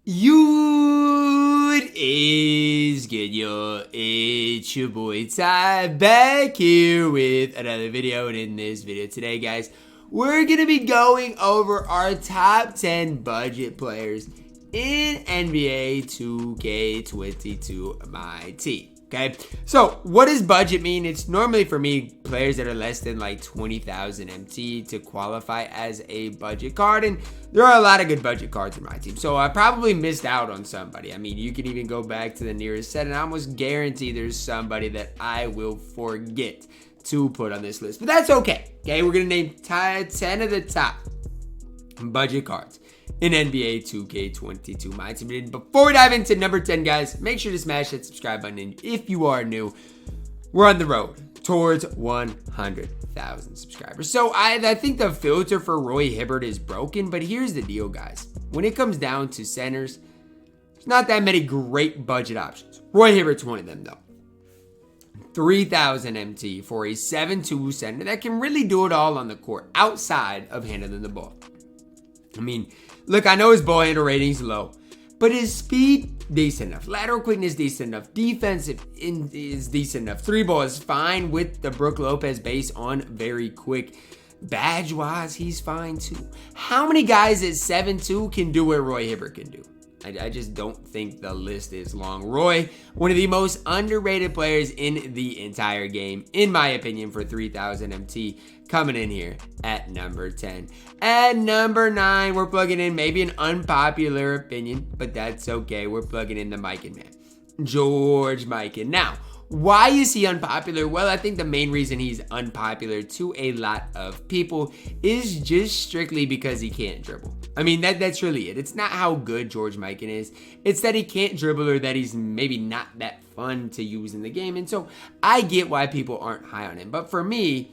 What is good, yo? It's your boy Ty back here with another video, and in this video today, guys, we're gonna be going over our top 10 budget players in NBA 2K22 MyTEAM. Okay, so what does budget mean? It's normally for me players that are less than like 20,000 MT to qualify as a budget card, and there are a lot of good budget cards in my team, so I probably missed out on somebody. I mean, you can even go back to the nearest set and I almost guarantee there's somebody that I will forget to put on this list, but that's okay. Okay, we're gonna name 10 of the top budget cards in NBA 2K22 MyTEAM. Before we dive into number 10, guys, make sure to smash that subscribe button. And if you are new, we're on the road towards 100,000 subscribers. So I think the filter for Roy Hibbert is broken, but here's the deal, guys. When it comes down to centers, there's not that many great budget options. Roy Hibbert's one of them, though. 3,000 MT for a 7'2" center that can really do it all on the court outside of handling the ball. I mean, look, I know his ball handle rating is low, but his speed, decent enough. Lateral quickness, decent enough. Defensive is decent enough. Three ball is fine with the Brook Lopez base on very quick. Badge-wise, he's fine too. How many guys at 7'2" can do what Roy Hibbert can do? I just don't think the list is long. Roy, one of the most underrated players in the entire game, in my opinion, for 3,000 MT, coming in here at number 10. At number 9, we're plugging in maybe an unpopular opinion, but that's okay. We're plugging in the Mikan man, George Mikan. Now, why is he unpopular? Well, I think the main reason he's unpopular to a lot of people is just strictly because he can't dribble. I mean, that's really it. It's not how good George Mikan is. It's that he can't dribble or that he's maybe not that fun to use in the game. And so I get why people aren't high on him. But for me,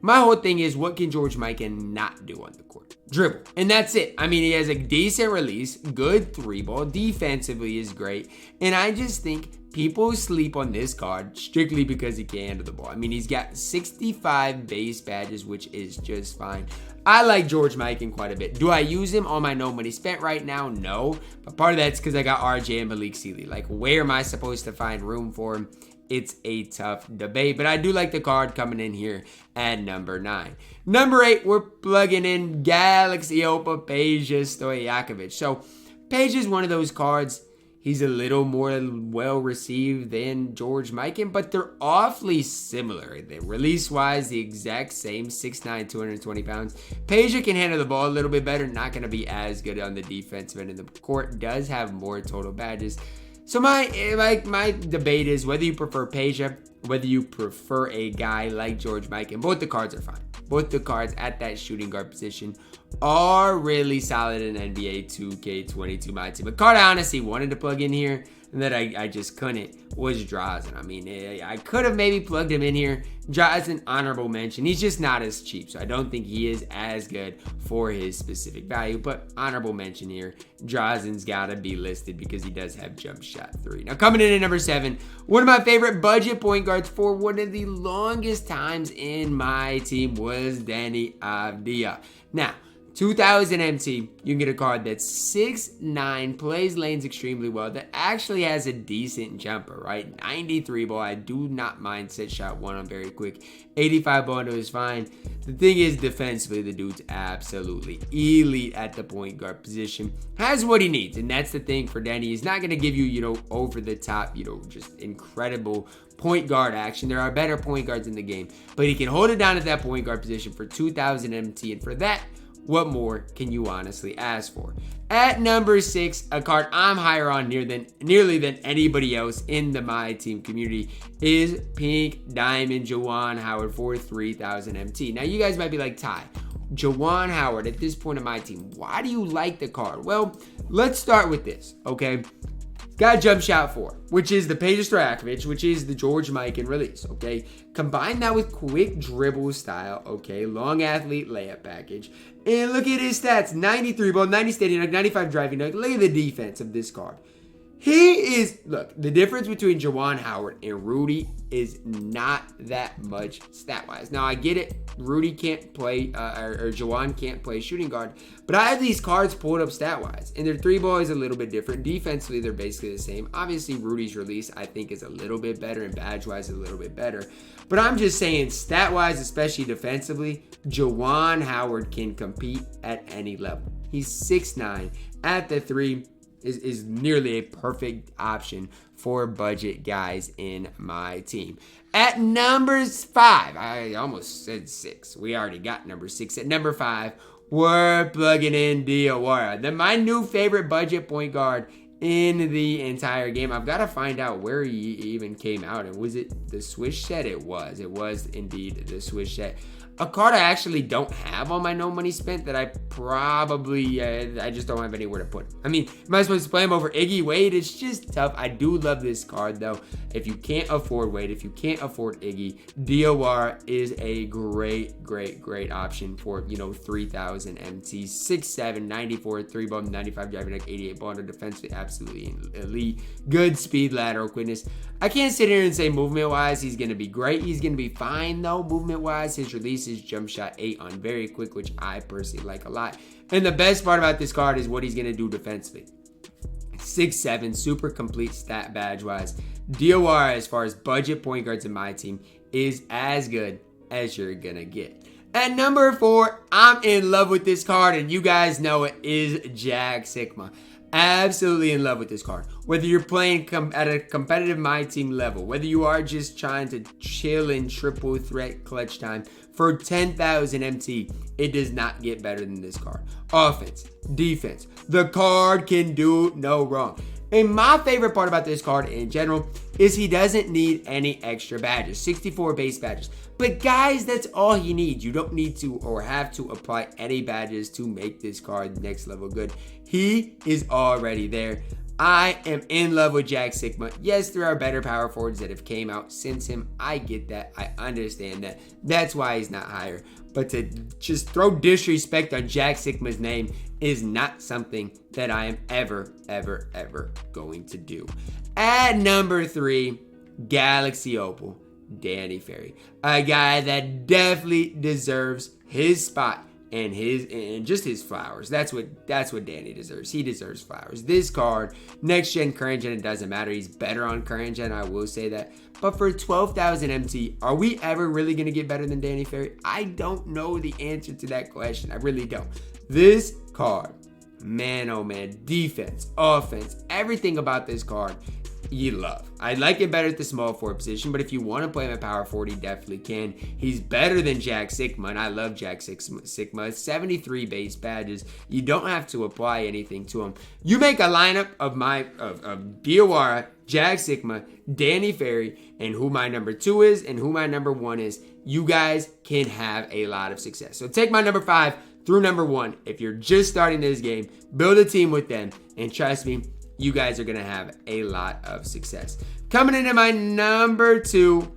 my whole thing is, what can George Mikan not do on the court? Dribble. And that's it. I mean, he has a decent release, good three ball, defensively is great. And I just think people sleep on this card strictly because he can't handle the ball. I mean, he's got 65 base badges, which is just fine. I like George Mikan quite a bit. Do I use him on my no money spent right now? No. But part of that's because I got RJ and Malik Sealy. Like, where am I supposed to find room for him? It's a tough debate, but I do like the card coming in here at number 9. Number 8, we're plugging in Aleksej Peja Stojakovic. So Peja is one of those cards. He's a little more well received than George Mikan, but they're awfully similar. They release-wise, the exact same, 6'9", 220 pounds. Peja can handle the ball a little bit better, not going to be as good on the defensive end of the court, does have more total badges. So my debate is whether you prefer Peja, whether you prefer a guy like George Mikan. Both the cards are fine. Both the cards at that shooting guard position are really solid in NBA 2K22 MyTEAM. But card I honestly wanted to plug in here and that I just couldn't was Troydan. I mean, I could have maybe plugged him in here. Troydan, honorable mention. He's just not as cheap, so I don't think he is as good for his specific value. But honorable mention here, Troydan's got to be listed because he does have jump shot 3. Now, coming in at number 7, one of my favorite budget point guards for one of the longest times in my team was Deni Avdija. Now, 2,000 MT, you can get a card that's 6'9", plays lanes extremely well, that actually has a decent jumper, right? 93 ball, I do not mind set shot 1 on very quick. 85 ball is fine. The thing is, defensively, the dude's absolutely elite at the point guard position. Has what he needs, and that's the thing for Denny. He's not going to give you, over the top, just incredible point guard action. There are better point guards in the game, but he can hold it down at that point guard position for 2,000 MT, and for that, what more can you honestly ask for? At number 6, a card I'm higher on nearly than anybody else in the MyTEAM community is Pink Diamond Juwan Howard for 3,000 MT. Now, you guys might be like, Ty, Juwan Howard at this point in my team, why do you like the card? Well, let's start with this, okay? Got jump shot 4, which is the Peja Stojakovic, which is the George Mikan release, okay? Combine that with quick dribble style, okay? Long athlete layup package. And look at his stats. 93 ball, 90 steady, 95 driving. Look at the defense of this card. He is, look, the difference between Juwan Howard and Rudy is not that much stat-wise. Now, I get it. Rudy can't play, or Juwan can't play shooting guard. But I have these cards pulled up stat-wise. And their three ball is a little bit different. Defensively, they're basically the same. Obviously, Rudy's release, I think, is a little bit better. And badge-wise, is a little bit better. But I'm just saying, stat-wise, especially defensively, Juwan Howard can compete at any level. He's 6'9". At the 3, is nearly a perfect option for budget guys in my team. At number 5, I almost said 6. We already got number 6. At number 5, we're plugging in Diawara, my new favorite budget point guard in the entire game. I've got to find out where he even came out. And was it the Swish set? It was. It was indeed the Swish set. A card I actually don't have on my no money spent that I probably, I just don't have anywhere to put. I mean, am I supposed to play him over Iggy Wade? It's just tough. I do love this card though. If you can't afford Wade, if you can't afford Iggy, Diawara is a great option for, 3,000 MT, 6'7", 94, 3-ball, 95 driving deck, 88 ball under defensively, absolutely elite. Good speed, lateral quickness. I can't sit here and say movement-wise he's going to be great. He's going to be fine though, movement-wise. His release is jump shot 8 on very quick, which I personally like a lot. And the best part about this card is what he's going to do defensively. 6'7", super complete stat badge-wise. Diawara, as far as budget point guards in my team, is as good as you're going to get. At number 4, I'm in love with this card, and you guys know it is Sikma. Absolutely in love with this card. Whether you're playing at a competitive my team level, whether you are just trying to chill in triple threat clutch time for 10,000 MT, it does not get better than this card. Offense, defense, the card can do no wrong. And my favorite part about this card in general is he doesn't need any extra badges, 64 base badges. But guys, that's all he needs. You don't need to or have to apply any badges to make this card next level good. He is already there. I am in love with Sikma. Yes, there are better power forwards that have came out since him. I get that. I understand that. That's why he's not higher. But to just throw disrespect on Sikma's name is not something that I am ever going to do. At number 3, Galaxy Opal, Danny Ferry. A guy that definitely deserves his spot and just his flowers. That's what Danny deserves. He deserves flowers. This card, next gen, current gen, it doesn't matter. He's better on current gen, I will say that. But for 12,000 MT, are we ever really going to get better than Danny Ferry? I don't know the answer to that question. I really don't. This card, man, oh man, defense, offense, everything about this card you love. I like it better at the small forward position, but if you want to play him at power forward, he definitely can. He's better than Sikma, and I love Sikma. 73 base badges. You don't have to apply anything to him. You make a lineup of Diawara, Sikma, Danny Ferry, and who my number 2 is and who my number 1 is. You guys can have a lot of success. So take my number 5 through number 1. If you're just starting this game, build a team with them, and trust me, you guys are going to have a lot of success. Coming into my number 2,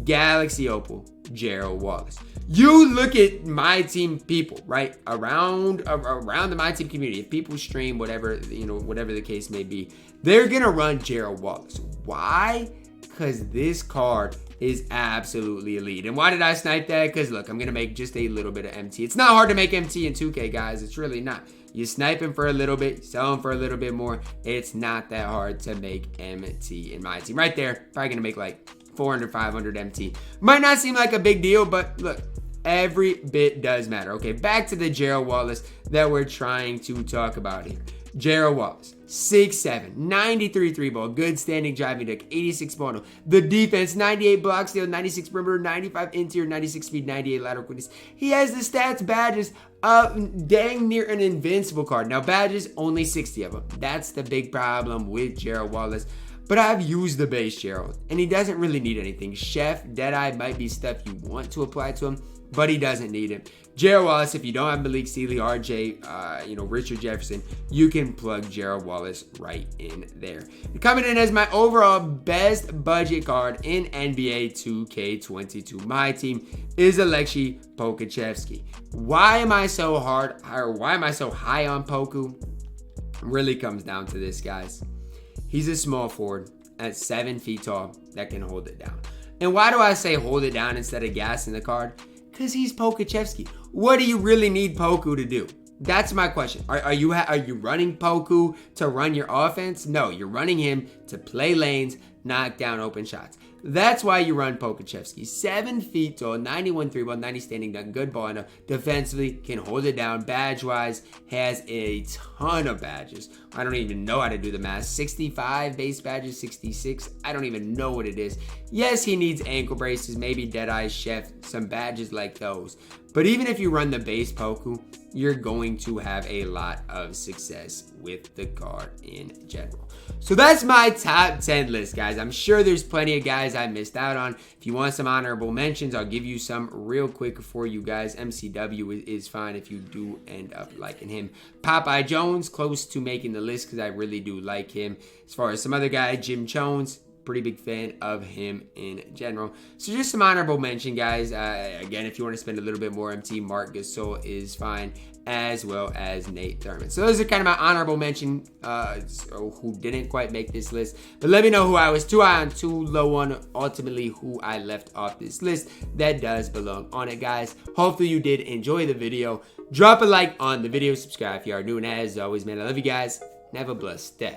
Galaxy Opal, Gerald Wallace. You look at my team people, right? Around the my team community, if people stream, whatever the case may be, they're going to run Gerald Wallace. Why? Because this card is absolutely elite. And why did I snipe that? Because look, I'm going to make just a little bit of MT. It's not hard to make MT in 2K, guys. It's really not. You snipe him for a little bit, sell him for a little bit more. It's not that hard to make MT in my team. Right there, probably going to make like 400, 500 MT. Might not seem like a big deal, but look, every bit does matter. Okay, back to the Gerald Wallace that we're trying to talk about here. Gerald Wallace, 6'7", 93 3-ball, good standing driving deck, 86 ball. The defense, 98 block steal, 96 perimeter, 95 interior, 96 speed, 98 lateral quickness. He has the stats badges dang near an invincible card. Now badges, only 60 of them. That's the big problem with Gerald Wallace. But I've used the base Gerald, and he doesn't really need anything. Chef, Deadeye might be stuff you want to apply to him, but he doesn't need it. Gerald Wallace, if you don't have Malik Sealy, RJ, Richard Jefferson, you can plug Gerald Wallace right in there. Coming in as my overall best budget card in NBA 2K22 my team is Aleksej Pokusevski. Why am I so high on Poku? Really comes down to this, guys. He's a small forward at 7 feet tall that can hold it down. And why do I say hold it down instead of gassing the card? Because he's Pokusevski. What do you really need Poku to do? That's my question. Are you running Poku to run your offense? No, you're running him to play lanes, knock down open shots. That's why you run Pokusevski. 7 feet tall, 91 3-ball, 90 standing dunk, good ball enough. Defensively, can hold it down. Badge-wise, has a ton of badges. I don't even know how to do the math. 65 base badges, 66. I don't even know what it is. Yes, he needs ankle braces, maybe Deadeye Chef, some badges like those. But even if you run the base Poku, you're going to have a lot of success with the card in general. So that's my top 10 list, guys. I'm sure there's plenty of guys I missed out on. If you want some honorable mentions, I'll give you some real quick for you guys. MCW is fine if you do end up liking him. Popeye Jones, close to making the list because I really do like him. As far as some other guys, Jim Jones, pretty big fan of him in general. So just some honorable mention, guys. Again, if you want to spend a little bit more MT, Mark Gasol is fine, as well as Nate Thurman. So those are kind of my honorable mention who didn't quite make this list. But let me know who I was too high on, too low on, ultimately who I left off this list that does belong on it, guys. Hopefully you did enjoy the video. Drop a like on the video, subscribe if you are new, and as always, man, I love you guys, and have a blessed day.